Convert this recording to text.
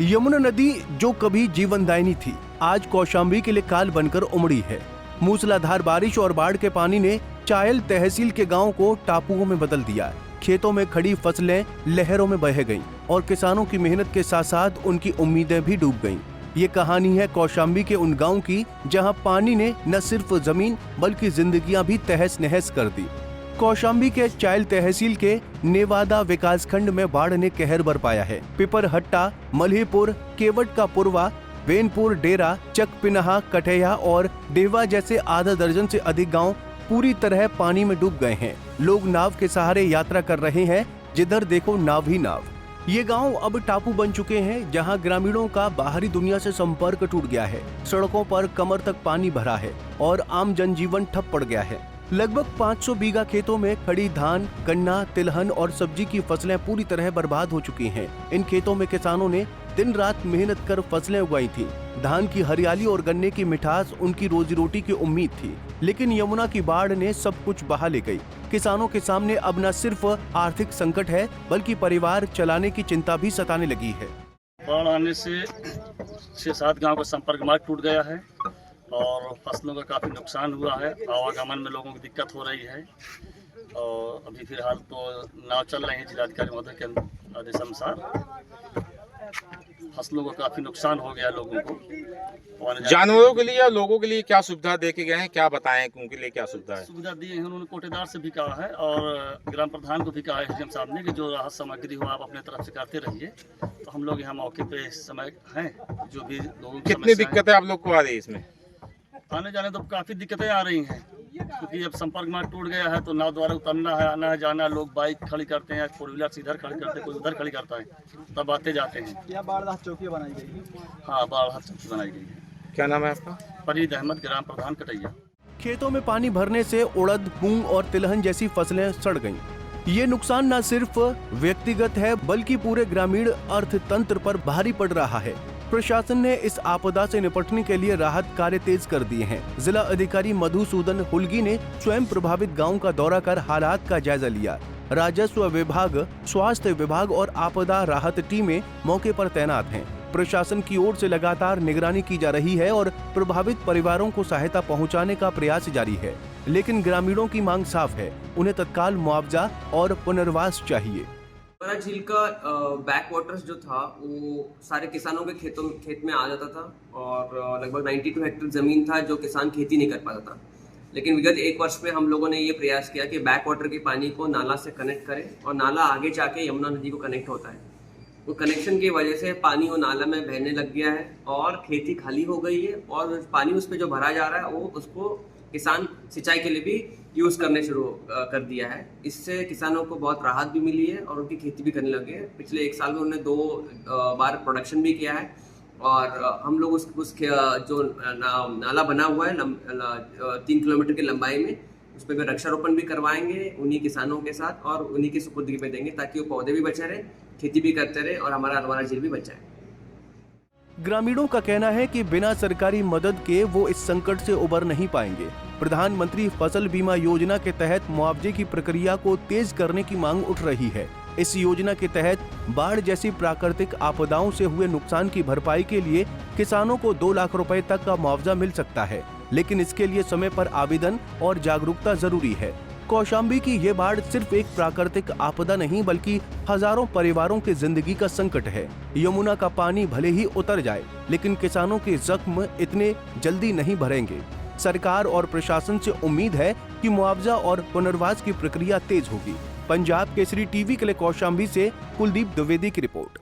यमुना नदी जो कभी जीवनदायिनी थी, आज कौशाम्बी के लिए काल बनकर उमड़ी है। मूसलाधार बारिश और बाढ़ के पानी ने चायल तहसील के गांव को टापुओं में बदल दिया। खेतों में खड़ी फसलें लहरों में बह गईं और किसानों की मेहनत के साथ साथ उनकी उम्मीदें भी डूब गईं। ये कहानी है कौशाम्बी के उन गांव की जहां पानी ने न सिर्फ जमीन बल्कि जिंदगियां भी तहस नहस कर दी। कौशाम्बी के चायल तहसील के नेवादा विकासखंड में बाढ़ ने कहर बरपाया है। पिपरहट्टा, मल्हीपुर, केवट का पुरवा, वेनपुर, डेरा, चकपिनहा, कठैया और देवा जैसे आधा दर्जन से अधिक गांव पूरी तरह पानी में डूब गए हैं। लोग नाव के सहारे यात्रा कर रहे हैं, जिधर देखो नाव ही नाव। ये गांव अब टापू बन चुके हैं, जहां ग्रामीणों का बाहरी दुनिया से संपर्क टूट गया है। सड़कों पर कमर तक पानी भरा है और आम जनजीवन ठप पड़ गया है। लगभग 500 बीघा खेतों में खड़ी धान, गन्ना, तिलहन और सब्जी की फसलें पूरी तरह बर्बाद हो चुकी हैं। इन खेतों में किसानों ने दिन रात मेहनत कर फसलें उगाई थी। धान की हरियाली और गन्ने की मिठास उनकी रोजी रोटी की उम्मीद थी, लेकिन यमुना की बाढ़ ने सब कुछ बहा ले गई। किसानों के सामने अब न सिर्फ आर्थिक संकट है, बल्कि परिवार चलाने की चिंता भी सताने लगी है। बाढ़ आने से 6-7 गांव का संपर्क मार्ग टूट गया है और फसलों का काफ़ी नुकसान हुआ है। आवागमन में लोगों की दिक्कत हो रही है और अभी फिलहाल तो नाव चल रहे हैं जिलाधिकारी महोदय के आदेश अनुसार। फसलों का काफ़ी नुकसान हो गया लोगों को। जानवरों के लिए या लोगों के लिए क्या सुविधा दे के गए हैं, क्या बताएं उनके लिए क्या सुविधा है? सुविधा दी है उन्होंने, कोटेदार से भी कहा है और ग्राम प्रधान को भी कहा है एसडीएम साहब ने कि जो राहत सामग्री हो आप अपने तरफ से करते रहिए। तो हम लोग यहाँ मौके पे इस समय हैं। जो भी लोगों की कितनी दिक्कतें आप लोग को आ रही है इसमें? आने जाने तो काफ़ी दिक्कतें आ रही हैं, क्योंकि जब संपर्क मार्ग टूट गया है तो नाव द्वारा उतरना है, आना है जाना। लोग बाइक खड़ी करते हैं, 4 व्हीलर इधर खड़ी करते हैं, कोई उधर खड़ी करता है, तब आते जाते हैं। क्या बाढ़ राहत चौकी बनाई गई है? हाँ, बाढ़ राहत चौकी बनाई गई है। क्या नाम है आपका? फरीद अहमद, ग्राम प्रधान, कटैया। खेतों में पानी भरने से उड़द, मूंग और तिलहन जैसी फसलें सड़ गईं। ये नुकसान न सिर्फ व्यक्तिगत है, बल्कि पूरे ग्रामीण अर्थतंत्र पर भारी पड़ रहा है। प्रशासन ने इस आपदा से निपटने के लिए राहत कार्य तेज कर दिए हैं। जिला अधिकारी मधुसूदन हुलगी ने स्वयं प्रभावित गांव का दौरा कर हालात का जायजा लिया। राजस्व विभाग, स्वास्थ्य विभाग और आपदा राहत टीमें मौके पर तैनात हैं। प्रशासन की ओर से लगातार निगरानी की जा रही है और प्रभावित परिवारों को सहायता पहुंचाने का प्रयास जारी है। लेकिन ग्रामीणों की मांग साफ है, उन्हें तत्काल मुआवजा और पुनर्वास चाहिए। यमुना झील का बैक वाटर्स जो था वो सारे किसानों के खेत में आ जाता था और लगभग 92 हेक्टेयर ज़मीन था जो किसान खेती नहीं कर पाता था। लेकिन विगत 1 वर्ष में हम लोगों ने ये प्रयास किया कि बैक वाटर के पानी को नाला से कनेक्ट करें और नाला आगे जाके यमुना नदी को कनेक्ट होता है। वो कनेक्शन की वजह से पानी वो नाला में बहने लग गया है और खेती खाली हो गई है और पानी उस पर जो भरा जा रहा है वो उसको किसान सिंचाई के लिए भी यूज़ करने शुरू कर दिया है। इससे किसानों को बहुत राहत भी मिली है और उनकी खेती भी करने लगे हैं। पिछले 1 साल में उन्होंने 2 बार प्रोडक्शन भी किया है और हम लोग उस जो नाला बना हुआ है 3 किलोमीटर की लंबाई में, उस पर वृक्षारोपण भी करवाएंगे उन्हीं किसानों के साथ और उन्हीं की सुपुर्दगी पे देंगे, ताकि वो पौधे भी बचे रहे, खेती भी करते रहे और हमारा यमुना झील भी बचा है। ग्रामीणों का कहना है कि बिना सरकारी मदद के वो इस संकट से उबर नहीं पाएंगे। प्रधानमंत्री फसल बीमा योजना के तहत मुआवजे की प्रक्रिया को तेज करने की मांग उठ रही है। इस योजना के तहत बाढ़ जैसी प्राकृतिक आपदाओं से हुए नुकसान की भरपाई के लिए किसानों को 2 लाख रुपए तक का मुआवजा मिल सकता है, लेकिन इसके लिए समय पर आवेदन और जागरूकता जरूरी है। कौशाम्बी की ये बाढ़ सिर्फ एक प्राकृतिक आपदा नहीं, बल्कि हजारों परिवारों की जिंदगी का संकट है। यमुना का पानी भले ही उतर जाए, लेकिन किसानों के जख्म इतने जल्दी नहीं भरेंगे। सरकार और प्रशासन से उम्मीद है कि मुआवजा और पुनर्वास की प्रक्रिया तेज होगी। पंजाब केसरी टीवी के लिए कौशाम्बी से कुलदीप द्विवेदी की रिपोर्ट।